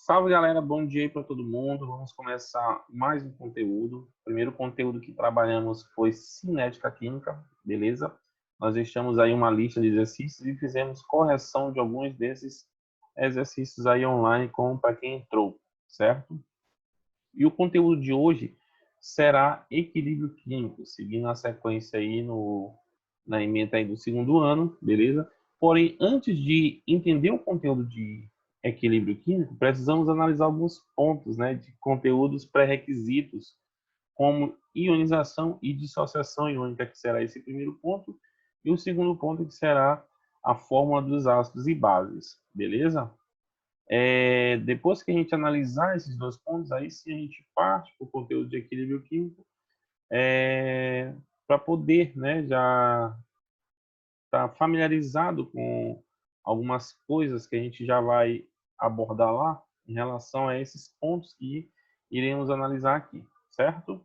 Salve galera, bom dia aí para todo mundo. Vamos começar mais um conteúdo. O primeiro conteúdo que trabalhamos foi cinética química, beleza? Nós deixamos aí uma lista de exercícios e fizemos correção de alguns desses exercícios aí online para quem entrou, certo? E o conteúdo de hoje será equilíbrio químico, seguindo a sequência aí na ementa aí do segundo ano, beleza? Porém, antes de entender o conteúdo de equilíbrio químico, precisamos analisar alguns pontos, né, de conteúdos pré-requisitos, como ionização e dissociação iônica, que será esse primeiro ponto, e o segundo ponto, que será a fórmula dos ácidos e bases, beleza? Depois que a gente analisar esses dois pontos, aí sim a gente parte para o conteúdo de equilíbrio químico, para poder, né, já estar familiarizado com algumas coisas que a gente já vai abordar lá em relação a esses pontos que iremos analisar aqui, certo?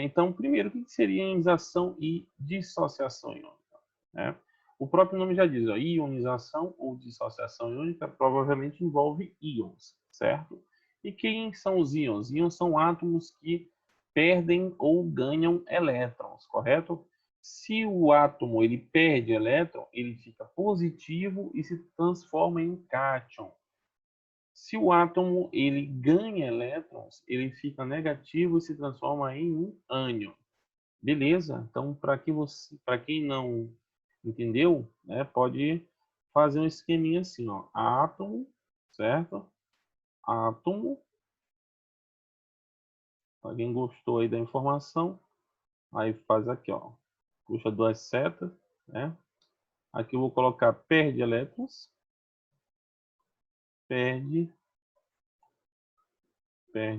Então, primeiro, o que seria ionização e dissociação iônica, né? O próprio nome já diz, ó, ionização ou dissociação iônica provavelmente envolve íons, certo? E quem são os íons? Íons são átomos que perdem ou ganham elétrons, correto? Se o átomo ele perde elétron, ele fica positivo e se transforma em cátion. Se o átomo ele ganha elétrons, ele fica negativo e se transforma em um ânion. Beleza? Então, para quem não entendeu, né, pode fazer um esqueminha assim, ó, átomo, certo? Átomo. Alguém gostou aí da informação? Aí faz aqui, ó, puxa duas setas, né? Aqui eu vou colocar perde elétrons, perde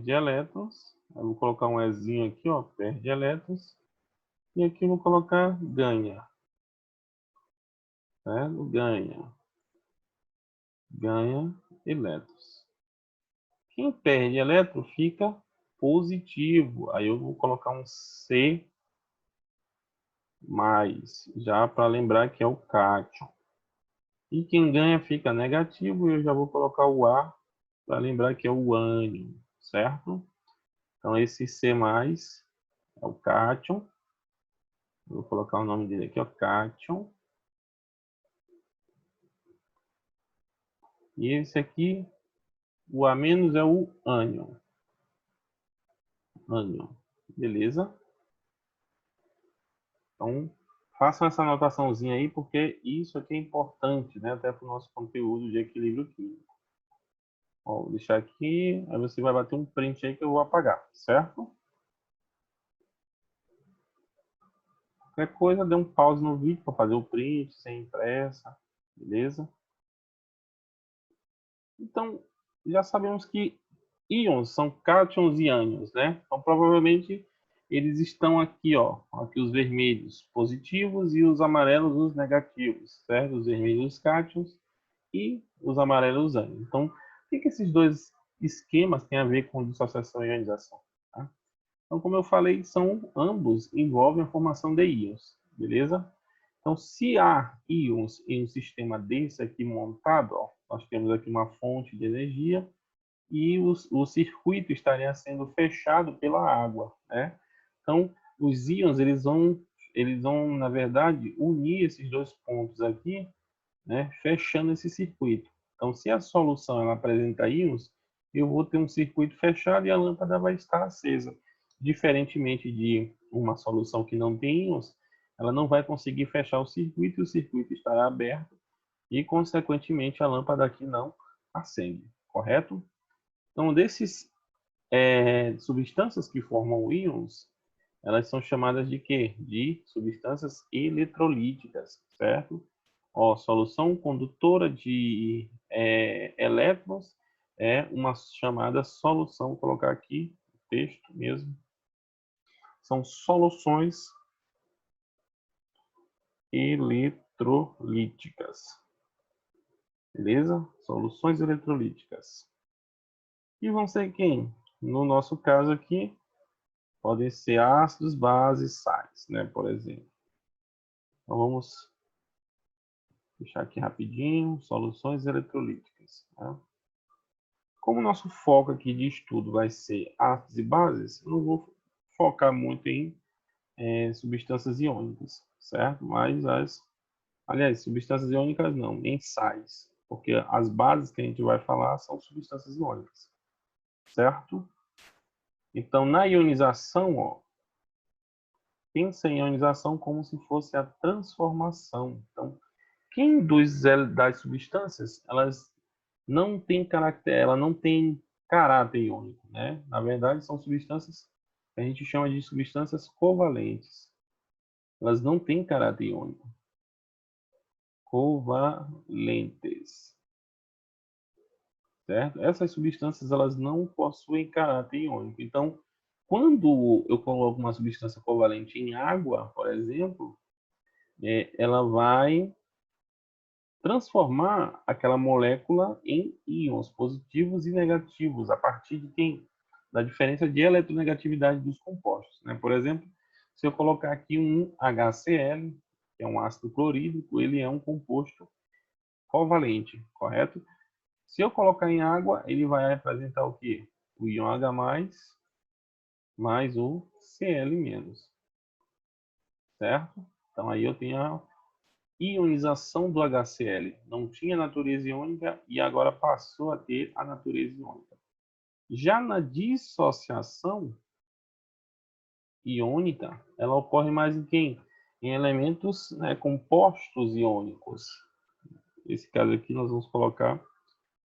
elétrons. Eu vou colocar um Ezinho aqui, ó, perde elétrons. E aqui eu vou colocar ganha, certo? Ganha elétrons. Quem perde elétron fica positivo. Aí eu vou colocar um C+, já para lembrar que é o cátion. E quem ganha fica negativo, e eu já vou colocar o A para lembrar que é o ânion, certo? Então esse C+, é o cátion. Vou colocar o nome dele aqui, ó, cátion. E esse aqui, o A- é o ânion. Beleza? Então, façam essa anotaçãozinha aí, porque isso aqui é importante, né? Até para o nosso conteúdo de equilíbrio químico. Ó, vou deixar aqui, aí você vai bater um print aí que eu vou apagar, certo? Qualquer coisa, dê um pause no vídeo para fazer o print, sem pressa, beleza? Então, já sabemos que íons são cátions e ânions, né? Então, provavelmente, eles estão aqui, ó. Aqui os vermelhos positivos e os amarelos os negativos, certo? Os vermelhos os cátions e os amarelos os ânions. Então, o que esses dois esquemas têm a ver com dissociação e ionização? Tá? Então, como eu falei, ambos envolvem a formação de íons, beleza? Então, se há íons em um sistema desse aqui montado, ó, nós temos aqui uma fonte de energia e o circuito estaria sendo fechado pela água, né? Então, os íons, eles vão, na verdade, unir esses dois pontos aqui, né, fechando esse circuito. Então, se a solução ela apresenta íons, eu vou ter um circuito fechado e a lâmpada vai estar acesa. Diferentemente de uma solução que não tem íons, ela não vai conseguir fechar o circuito e o circuito estará aberto e, consequentemente, a lâmpada aqui não acende, correto? Então, desses substâncias que formam íons, elas são chamadas de quê? De substâncias eletrolíticas, certo? Ó, solução condutora de elétrons é uma chamada solução, vou colocar aqui o texto mesmo, são soluções eletrolíticas, beleza? Soluções eletrolíticas. E vão ser quem? No nosso caso aqui, podem ser ácidos, bases, sais, né, por exemplo. Então vamos deixar aqui rapidinho, soluções eletrolíticas. Tá? como o nosso foco aqui de estudo vai ser ácidos e bases, eu não vou focar muito em substâncias iônicas, certo? Mas aliás, substâncias iônicas não, em sais, porque as bases que a gente vai falar são substâncias iônicas, certo? Então, na ionização, ó, pensa em ionização como se fosse a transformação. Então, quem das substâncias, elas não têm caráter, ela não tem caráter iônico, né? Na verdade, são substâncias que a gente chama de substâncias covalentes. Elas não têm caráter iônico. Covalentes. Certo? Essas substâncias, elas não possuem caráter iônico. Então, quando eu coloco uma substância covalente em água, por exemplo, ela vai transformar aquela molécula em íons positivos e negativos a partir de quem? Da diferença de eletronegatividade dos compostos, né? Por exemplo, se eu colocar aqui um HCl, que é um ácido clorídrico, ele é um composto covalente, correto? Se eu colocar em água, ele vai representar o quê? O íon H+, mais o Cl-, certo? Então aí eu tenho a ionização do HCl. Não tinha natureza iônica e agora passou a ter a natureza iônica. Já na dissociação iônica, ela ocorre mais em quem? Em elementos, né, compostos iônicos. Nesse caso aqui nós vamos colocar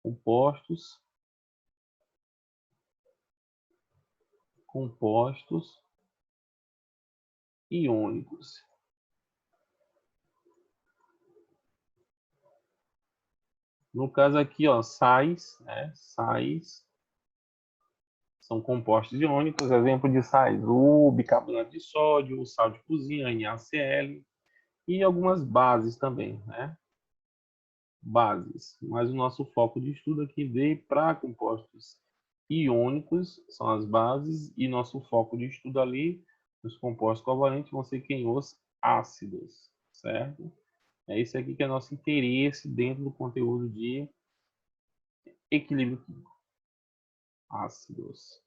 compostos iônicos. No caso aqui, ó, sais, né? Sais são compostos iônicos. Exemplo de sais: o bicarbonato de sódio, o sal de cozinha, NaCl, e algumas bases também, né? Bases. Mas o nosso foco de estudo aqui veio para compostos iônicos, são as bases, e nosso foco de estudo ali, os compostos covalentes, vão ser quem? Os ácidos, certo? É isso aqui que é nosso interesse dentro do conteúdo de equilíbrio químico. Ácidos.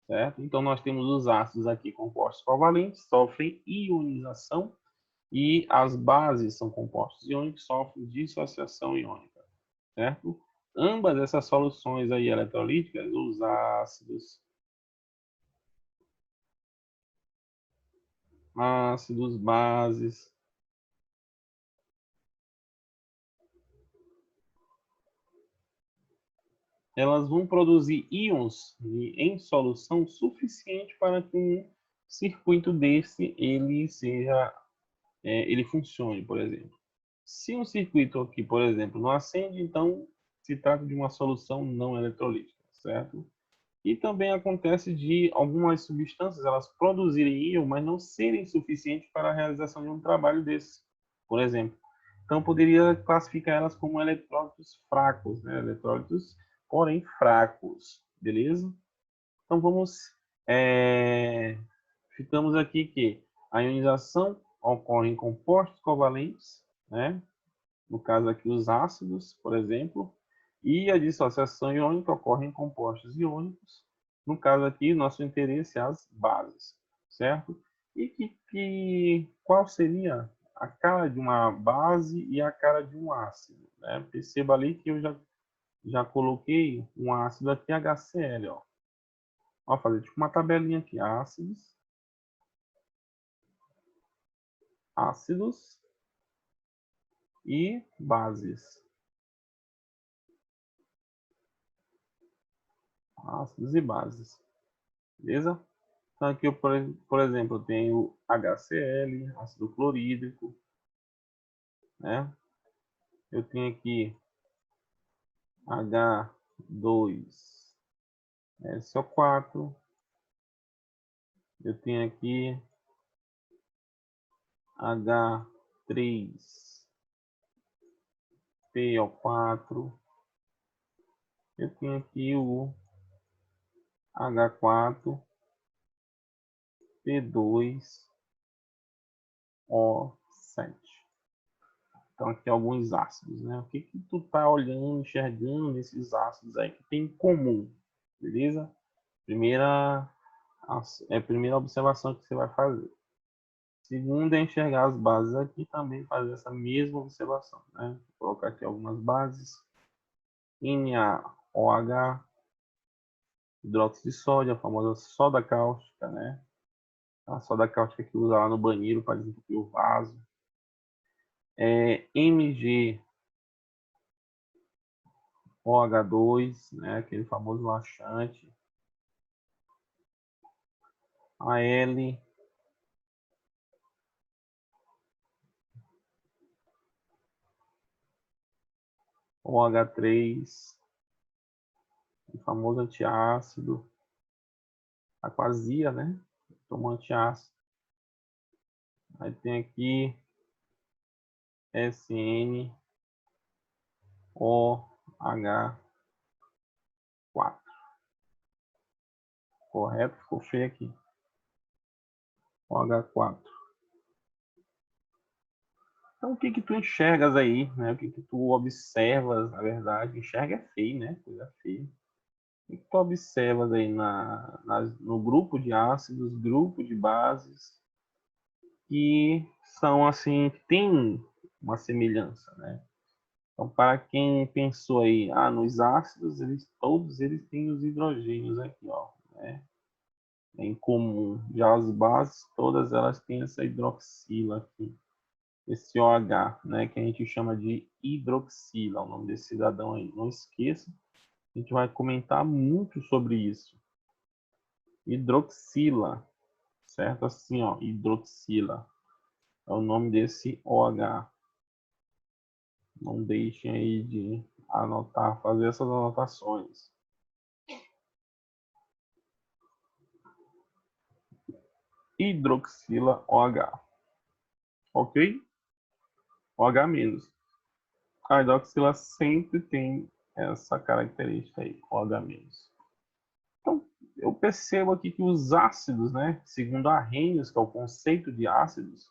Certo? Então, nós temos os ácidos aqui compostos covalentes, sofrem ionização, e as bases são compostos iônicos, sofrem dissociação iônica. Certo? Ambas essas soluções aí eletrolíticas, os ácidos, bases, elas vão produzir íons em solução suficiente para que um circuito desse ele funcione, por exemplo. Se um circuito aqui, por exemplo, não acende, então se trata de uma solução não eletrolítica, certo? E também acontece de algumas substâncias elas produzirem íon, mas não serem suficientes para a realização de um trabalho desse, por exemplo. Então poderia classificar elas como eletrólitos fracos, né? Eletrólitos, porém fracos, beleza? Então ficamos aqui que a ionização ocorre em compostos covalentes, né? No caso aqui os ácidos, por exemplo, e a dissociação iônica ocorre em compostos iônicos. No caso aqui, nosso interesse é as bases, certo? E qual seria a cara de uma base e a cara de um ácido, né? Perceba ali que eu já coloquei um ácido aqui, HCl, ó. Vou fazer tipo uma tabelinha aqui, ácidos e bases. Ácidos e bases. Beleza? Então aqui, por exemplo, eu tenho HCl, ácido clorídrico, né? Eu tenho aqui H2SO4, eu tenho aqui H3PO4, eu tenho aqui o H4P2O7. Então, aqui alguns ácidos, né? O que que tu tá olhando, enxergando nesses ácidos aí que tem em comum, beleza? Primeira observação que você vai fazer. Segunda é enxergar as bases aqui também, fazer essa mesma observação, né? Vou colocar aqui algumas bases. NaOH, hidróxido de sódio, a famosa soda cáustica, né? A soda cáustica que usa lá no banheiro para desentupir o vaso. MgOH2, né? Aquele famoso laxante. Al, OH3, o famoso antiácido, aquazia, né? Toma antiácido. Aí tem aqui SNOH4. Correto? Ficou feio aqui. OH4. Então, o que que tu enxergas aí, né? O que que tu observas, na verdade? Enxerga é feio, né? Coisa feia. O que que tu observas aí no grupo de ácidos, grupo de bases, que são, assim, que tem uma semelhança, né? Então, para quem pensou aí, nos ácidos, todos eles têm os hidrogênios aqui, ó, né? Em comum. Já as bases, todas elas têm essa hidroxila aqui. Esse OH, né, que a gente chama de hidroxila, o nome desse cidadão aí. Não esqueça, a gente vai comentar muito sobre isso. Hidroxila, certo? Assim, ó, hidroxila é o nome desse OH. Não deixem aí de anotar, fazer essas anotações. Hidroxila OH, ok? OH-. A hidroxila sempre tem essa característica aí, OH-. Então, eu percebo aqui que os ácidos, né, segundo Arrhenius, que é o conceito de ácidos,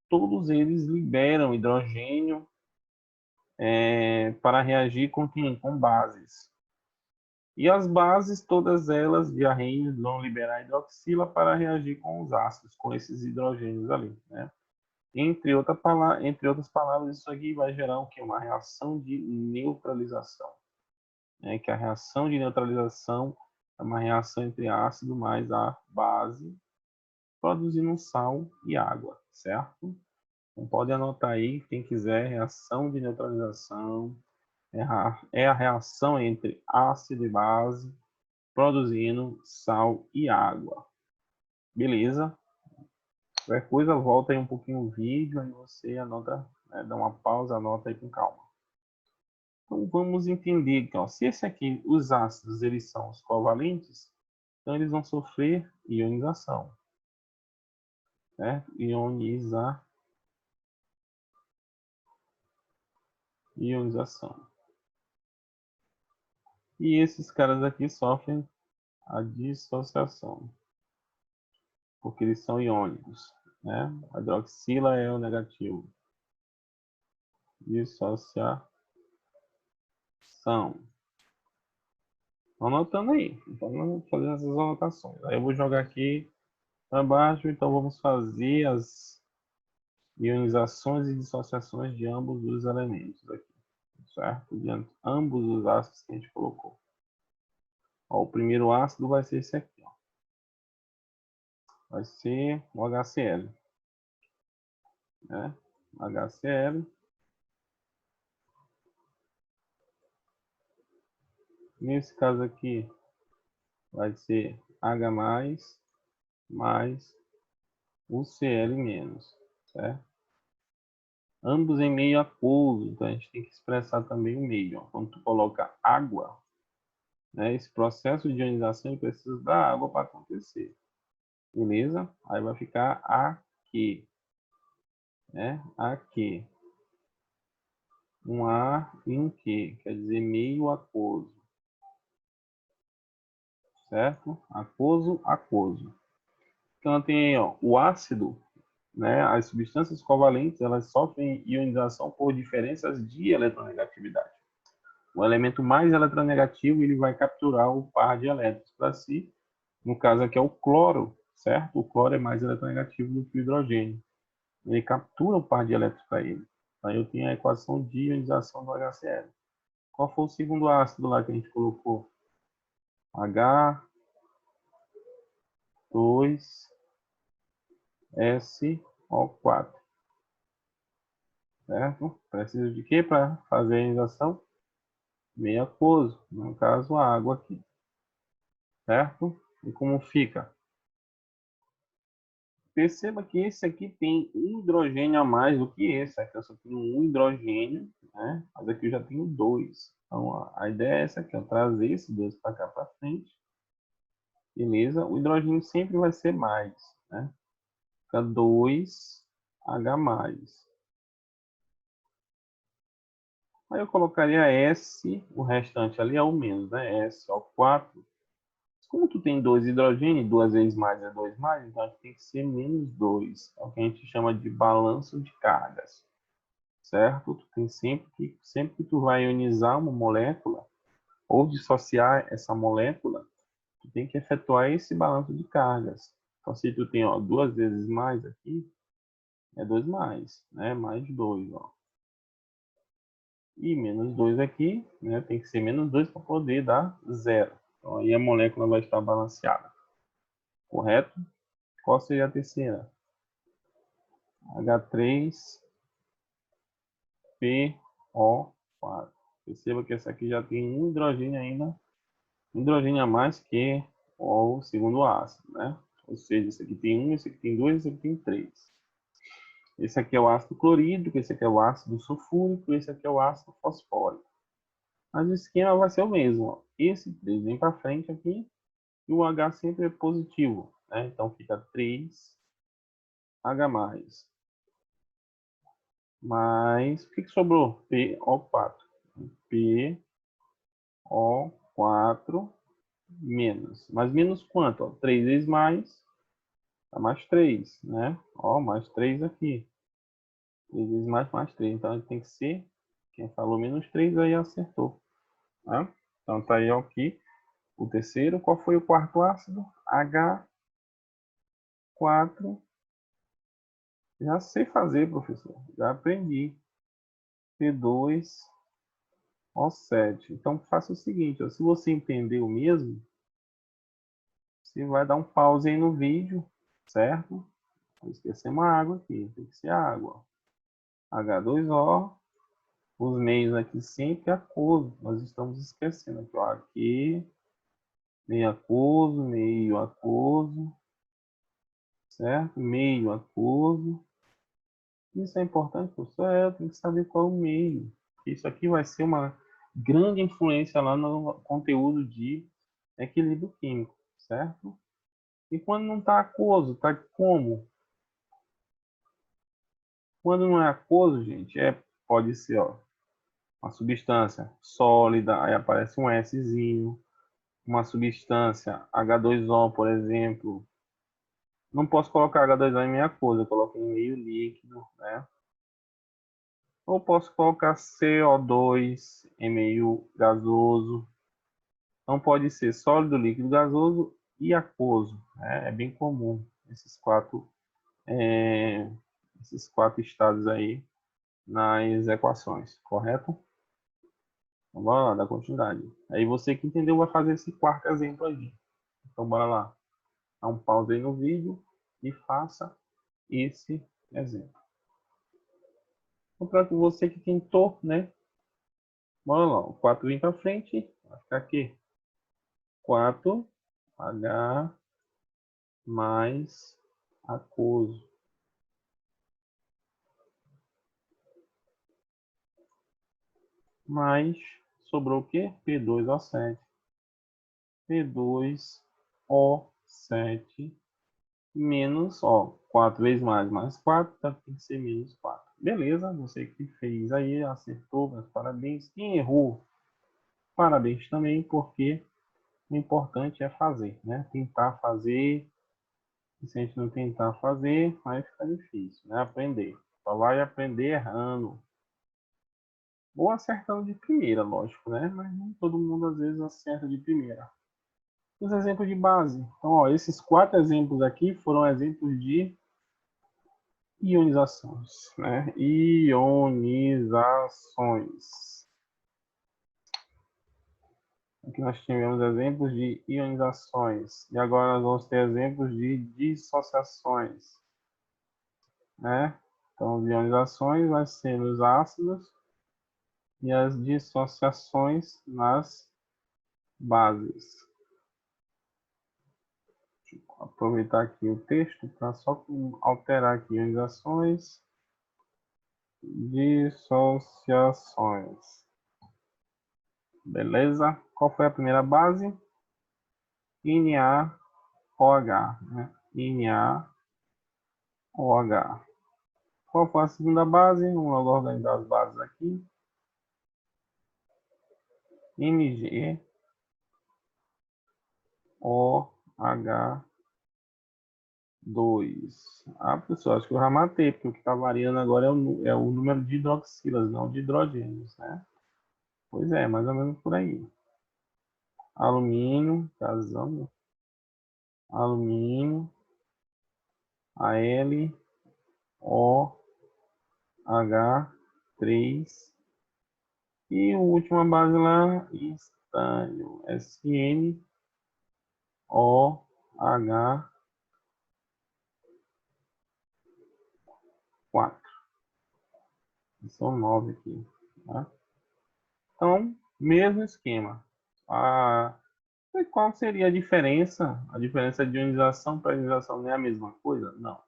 todos eles liberam hidrogênio para reagir com bases. E as bases, todas elas de Arrhenius, vão liberar hidroxila para reagir com os ácidos, com esses hidrogênios ali, né? Entre outras palavras, isso aqui vai gerar o quê? Uma reação de neutralização, né? Que a reação de neutralização é uma reação entre ácido mais a base, produzindo sal e água, certo? Então pode anotar aí, quem quiser, reação de neutralização é a reação entre ácido e base, produzindo sal e água. Beleza? Qualquer coisa, volta aí um pouquinho o vídeo, aí você anota, né, dá uma pausa, anota aí com calma. Então vamos entender que, ó, se esse aqui, os ácidos, eles são os covalentes, então eles vão sofrer ionização, né? Ionização. E esses caras aqui sofrem a dissociação, porque eles são iônicos, né? A hidroxila é o negativo. Dissociação. Anotando aí. Então, vamos fazer essas anotações. Aí eu vou jogar aqui para baixo, então vamos fazer as ionizações e dissociações de ambos os elementos aqui, certo? De ambos os ácidos que a gente colocou. Ó, o primeiro ácido vai ser esse aqui, ó. Vai ser o HCl, né? HCl. Nesse caso aqui, vai ser H+, mais o Cl-, certo? Ambos em meio aquoso, então a gente tem que expressar também o meio. Ó. Quando tu coloca água, né, esse processo de ionização precisa da água para acontecer. Beleza? Aí vai ficar aqui, né? Aqui. Um A e um Q, quer dizer meio aquoso. Certo? Aquoso, aquoso. Então tem aí, ó, o ácido, né, as substâncias covalentes, elas sofrem ionização por diferenças de eletronegatividade. O elemento mais eletronegativo, ele vai capturar o par de elétrons para si. No caso aqui é o cloro, certo? O cloro é mais eletronegativo do que o hidrogênio. Ele captura o par de elétrons para ele. Aí eu tenho a equação de ionização do HCl. Qual foi o segundo ácido lá que a gente colocou? H2SO4. Certo? Precisa de quê para fazer a ionização? Meio aquoso, no caso a água aqui. Certo? E como fica? Perceba que esse aqui tem um hidrogênio a mais do que esse. Aqui eu só tenho um hidrogênio, né? Mas aqui eu já tenho dois. Então a ideia é essa aqui, ó, trazer esse dois para cá para frente. Beleza? O hidrogênio sempre vai ser mais, né? Fica 2H+. Aí eu colocaria S, o restante ali é o menos, né? SO4. Como tu tem dois hidrogênios, duas vezes mais é 2 mais, então tem que ser menos 2. É o que a gente chama de balanço de cargas. Certo? Tu tem sempre que tu vai ionizar uma molécula ou dissociar essa molécula, tu tem que efetuar esse balanço de cargas. Então, se tu tem, ó, duas vezes mais aqui, é 2 mais, né? Mais 2, ó. E menos 2 aqui, né? Tem que ser menos 2 para poder dar zero. Então, aí a molécula vai estar balanceada. Correto? Qual seria a terceira? H3PO4. Perceba que essa aqui já tem um hidrogênio ainda, um hidrogênio a mais que o segundo ácido, né? Ou seja, esse aqui tem um, esse aqui tem dois, esse aqui tem três. Esse aqui é o ácido clorídrico, esse aqui é o ácido sulfúrico, esse aqui é o ácido fosfórico. Mas o esquema vai ser o mesmo, ó. Esse 3 vem para frente aqui e o H sempre é positivo, né? Então fica 3H+. Mas o que sobrou? PO4. PO4 menos. Mas menos quanto? Ó, 3 vezes mais, dá mais 3, né? Ó, mais 3 aqui. 3 vezes mais 3. Então ele tem que ser, quem falou menos 3 aí acertou. Né? Então tá aí aqui o terceiro. Qual foi o quarto ácido? H4. Já sei fazer, professor. Já aprendi. P2O7. Então faça o seguinte, ó, se você entendeu mesmo, você vai dar um pause aí no vídeo, certo? Esquecemos a água aqui, tem que ser água. H2O, os meios aqui sempre aquoso, nós estamos esquecendo aqui, ó, aqui, meio aquoso, certo? Meio aquoso. Isso é importante, professor, eu tenho que saber qual é o meio. Isso aqui vai ser uma grande influência lá no conteúdo de equilíbrio químico, certo? E quando não está aquoso, está como? Quando não é aquoso, gente, pode ser, ó, uma substância sólida, aí aparece um Szinho, uma substância H2O, por exemplo. Não posso colocar H2O em meia coisa, eu coloco em meio líquido, né? Ou posso colocar CO2 em meio gasoso. Não pode ser sólido, líquido, gasoso e aquoso, né? É bem comum é, esses quatro estados aí nas equações, correto? Então, bora lá, dar continuidade. Aí você que entendeu vai fazer esse quarto exemplo aí. Então, bora lá. Dá um pause aí no vídeo e faça esse exemplo. Então, para você que tentou, né? Bora lá. O 4 vem para frente, vai ficar aqui. 4H mais aquoso. Mais sobrou o quê? P2O7. P2O7 menos, ó, 4 vezes mais 4, então tem que ser menos 4. Beleza, você que fez aí, acertou, meus parabéns. Quem errou, parabéns também, porque o importante é fazer, né? Tentar fazer, Se a gente não tentar fazer, vai ficar difícil, né? Aprender. Só vai aprender errando. Ou acertando de primeira, lógico, né? Mas nem todo mundo às vezes acerta de primeira. Os exemplos de base. Então, ó, esses 4 exemplos aqui foram exemplos de ionizações, né? Ionizações. Aqui nós tivemos exemplos de ionizações. E agora nós vamos ter exemplos de dissociações, né? Então, as ionizações vai ser nos ácidos e as dissociações nas bases. Deixa eu aproveitar aqui o texto para só alterar aqui ionizações, dissociações. Beleza? Qual foi a primeira base? NaOH, né? NaOH. Qual foi a segunda base? Vamos logo organizar as bases aqui. MgOH2. Ah, pessoal, acho que eu já matei, porque o que está variando agora é o número de hidroxilas, não de hidrogênios, né? Pois é, mais ou menos por aí. Alumínio, casamos. Alumínio, AlOH3. E a última base lá, estânio, SNOH4. São 9 aqui, tá? Então, mesmo esquema. Qual seria a diferença? A diferença de ionização para ionização não é a mesma coisa? Não.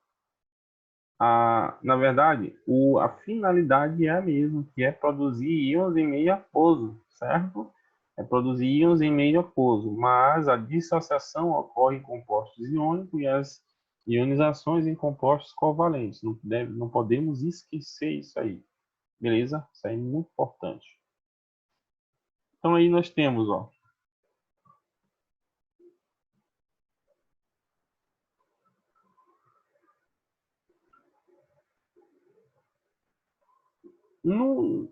Na verdade, a finalidade é a mesma, que é produzir íons em meio aquoso, certo? É produzir íons em meio aquoso, mas a dissociação ocorre em compostos iônicos e as ionizações em compostos covalentes. Não podemos esquecer isso aí, beleza? Isso aí é muito importante. Então aí nós temos, ó,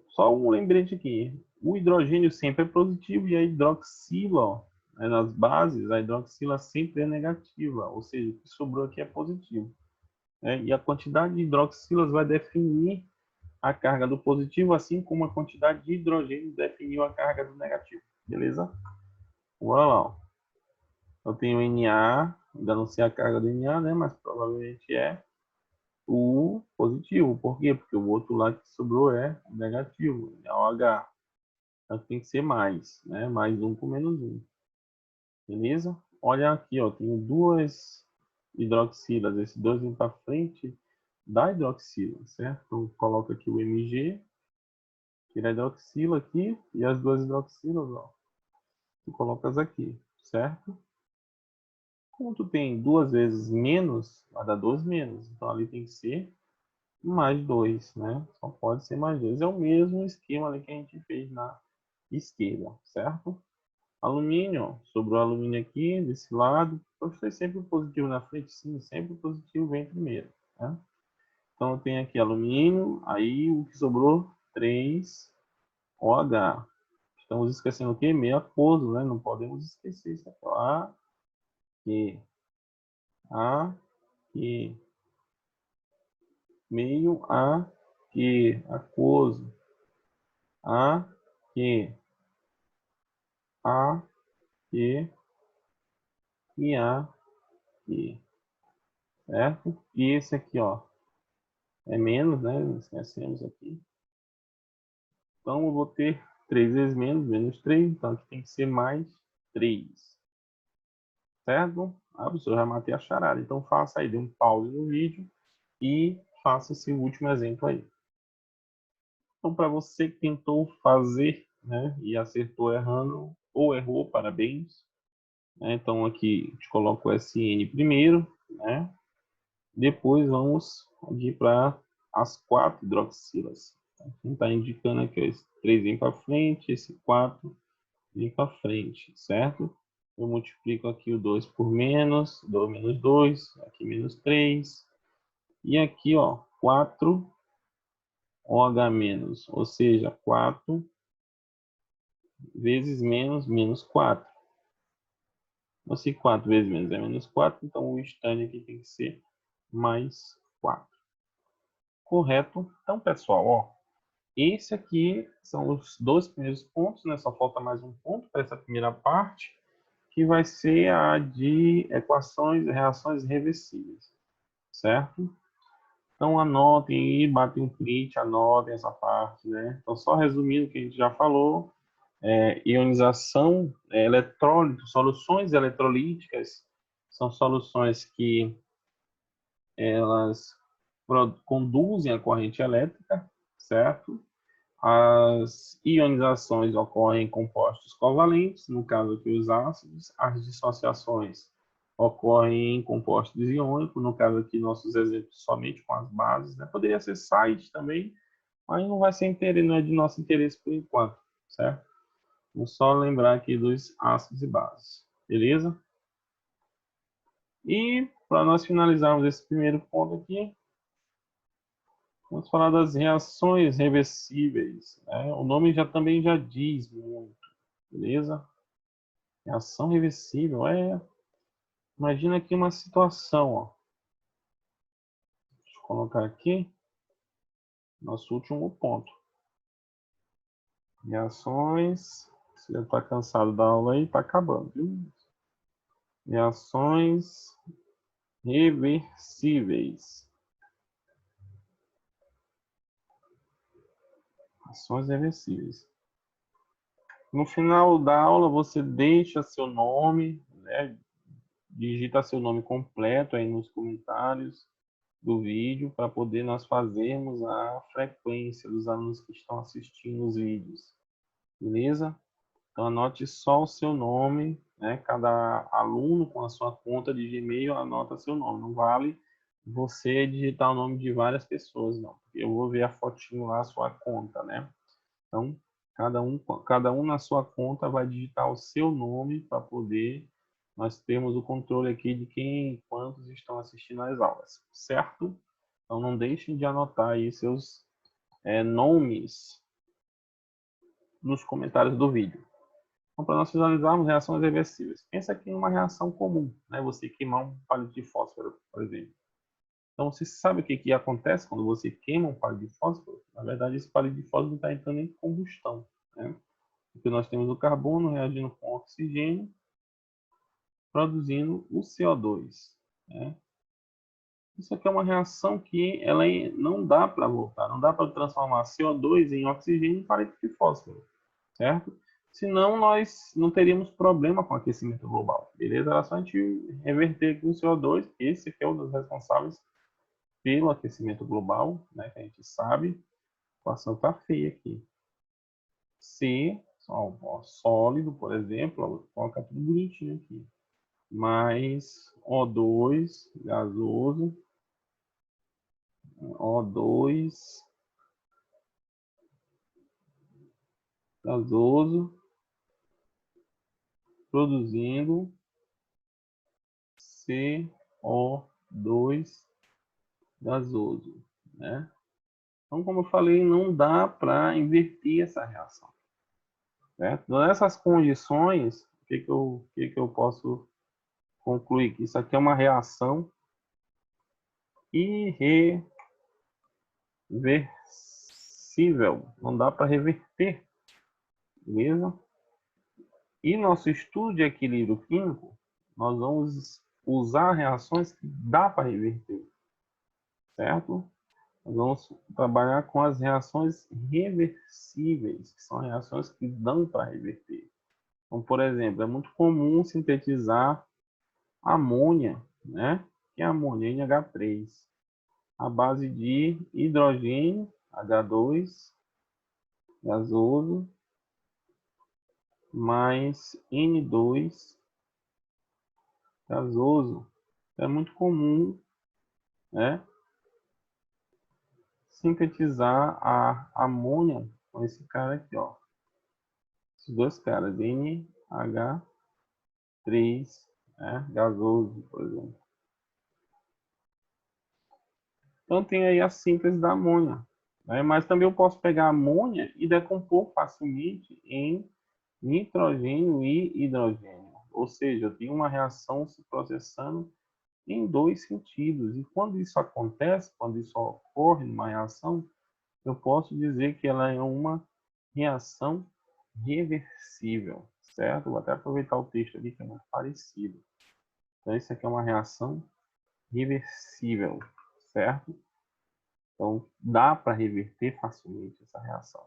só um lembrete aqui. O hidrogênio sempre é positivo e a hidroxila, ó, nas bases, a hidroxila sempre é negativa, ou seja, o que sobrou aqui é positivo. Né? E a quantidade de hidroxilas vai definir a carga do positivo, assim como a quantidade de hidrogênio definiu a carga do negativo. Beleza? Bora lá. Ó. Eu tenho Na, ainda não sei a carga do Na, né? Mas provavelmente é o positivo. Por quê? Porque o outro lá que sobrou é o negativo, é o H. Então tem que ser mais, né? Mais 1 com menos 1. Beleza? Olha aqui, ó, tenho duas hidroxilas. Esse 2 vem para frente da hidroxila, certo? Então coloca aqui o Mg, tira a hidroxila aqui e as duas hidroxilas, ó. Tu colocas aqui, certo? Como tu tem 2 vezes menos, vai dar 2 menos. Então ali tem que ser mais 2, né? Só pode ser mais 2. É o mesmo esquema ali que a gente fez na esquerda, certo? Alumínio, sobrou alumínio aqui, desse lado. Eu estou sempre positivo na frente, sim, sempre positivo vem primeiro. Tá? Então eu tenho aqui alumínio, aí o que sobrou? 3OH. Estamos esquecendo o que? Meio aquoso, né? Não podemos esquecer isso aqui. Aqui. Aqui. Meio aqui. Aquoso. Aqui. Aqui. E aqui. Certo? E esse aqui, ó. É menos, né? Esquecemos aqui. Então, eu vou ter 3 vezes menos, menos 3. Então, aqui tem que ser mais 3. Certo? Ah, professor, já matei a charada. Então, faça aí, dê um pause no vídeo e faça esse último exemplo aí. Então, para você que tentou fazer, né, e acertou errando, ou errou, parabéns. Né? Então, aqui, te coloco o SN primeiro, né? Depois, vamos aqui para as 4 hidroxilas. Então, está indicando aqui, ó, esse 3 vem para frente, esse 4 vem para frente, certo? Eu multiplico aqui o 2 por menos 2, aqui menos 3. E aqui, ó, 4 OH menos, ou seja, 4 vezes menos 4. Se 4 vezes menos é menos 4, então o estande aqui tem que ser mais 4. Correto? Então, pessoal, ó, esse aqui são os dois primeiros pontos, né? Só falta mais um ponto para essa primeira parte, que vai ser a de equações e reações reversíveis, certo? Então anotem aí, batem um print, anotem essa parte, né? Então só resumindo o que a gente já falou, ionização, eletrólito, soluções eletrolíticas são soluções que elas conduzem a corrente elétrica, certo? As ionizações ocorrem em compostos covalentes, no caso aqui os ácidos. As dissociações ocorrem em compostos iônicos, no caso aqui nossos exemplos somente com as bases, né? Poderia ser sais também, mas não vai ser interesse, não é de nosso interesse por enquanto, certo? Vamos só lembrar aqui dos ácidos e bases, beleza? E para nós finalizarmos esse primeiro ponto aqui, vamos falar das reações reversíveis, né? O nome também já diz muito, beleza? Reação reversível imagina aqui uma situação, ó. Deixa eu colocar aqui nosso último ponto. Reações, você já está cansado da aula aí, está acabando, viu? Reações reversíveis. Reações reversíveis. No final da aula, você deixa seu nome, né? Digita seu nome completo aí nos comentários do vídeo para poder nós fazermos a frequência dos alunos que estão assistindo os vídeos. Beleza? Então anote só o seu nome, né? Cada aluno com a sua conta de Gmail anota seu nome. Não vale você digitar o nome de várias pessoas, não. Eu vou ver a fotinho lá, a sua conta, né? Então, cada um na sua conta vai digitar o seu nome para poder nós termos o controle aqui de quem, quantos estão assistindo às aulas, certo? Então, não deixem de anotar aí seus nomes nos comentários do vídeo. Então, para nós finalizarmos, reações reversíveis. Pensa aqui em uma reação comum, né? Você queimar um palito de fósforo, por exemplo. Então, você sabe o que acontece quando você queima um palito de fósforo? Na verdade, esse palito de fósforo está entrando em combustão, né? Porque nós temos o carbono reagindo com o oxigênio, produzindo o CO2, né? Isso aqui é uma reação que ela não dá para voltar, não dá para transformar CO2 em oxigênio em palito de fósforo, certo? Senão nós não teríamos problema com o aquecimento global, beleza? Era só a gente reverter aqui o CO2, esse aqui é um dos responsáveis pelo aquecimento global, né? Que a gente sabe, a situação está feia aqui. C, ó, sólido, por exemplo, vou colocar tudo bonitinho aqui. Mais O2 gasoso, O2 gasoso, produzindo CO2 gasoso, né? Então, como eu falei, não dá para inverter essa reação, certo? Nessas condições, o que eu posso concluir? Que isso aqui é uma reação irreversível, não dá para reverter, beleza? E nosso estudo de equilíbrio químico, nós vamos usar reações que dá para reverter, certo? Nós vamos trabalhar com as reações reversíveis, que são reações que dão para reverter. Então, por exemplo, é muito comum sintetizar amônia, né? Que é amônia NH3, à base de hidrogênio, H2, gasoso, mais N2, gasoso. É muito comum, né, sintetizar a amônia com esse cara aqui, ó. Esses dois caras, NH3. 3, né? Gasoso, por exemplo. Então tem aí a síntese da amônia, né? Mas também eu posso pegar a amônia e decompor facilmente em nitrogênio e hidrogênio. Ou seja, eu tenho uma reação se processando em dois sentidos. E quando isso acontece, quando isso ocorre numa reação, eu posso dizer que ela é uma reação reversível, certo? Vou até aproveitar o texto ali que é muito parecido. Então, isso aqui é uma reação reversível, certo? Então, dá para reverter facilmente essa reação.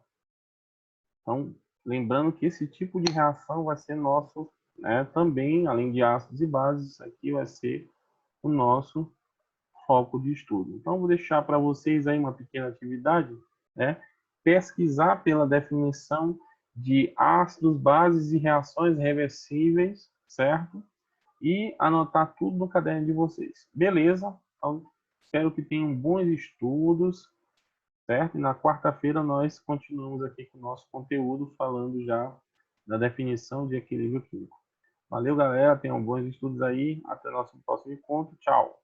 Então, lembrando que esse tipo de reação vai ser nosso, né, também, além de ácidos e bases, isso aqui vai ser o nosso foco de estudo. Então, vou deixar para vocês aí uma pequena atividade, né? Pesquisar pela definição de ácidos, bases e reações reversíveis, certo? E anotar tudo no caderno de vocês. Beleza? Então, espero que tenham bons estudos, certo? E na quarta-feira nós continuamos aqui com o nosso conteúdo, falando já da definição de equilíbrio químico. Valeu, galera. Tenham bons estudos aí. Até o nosso próximo encontro. Tchau.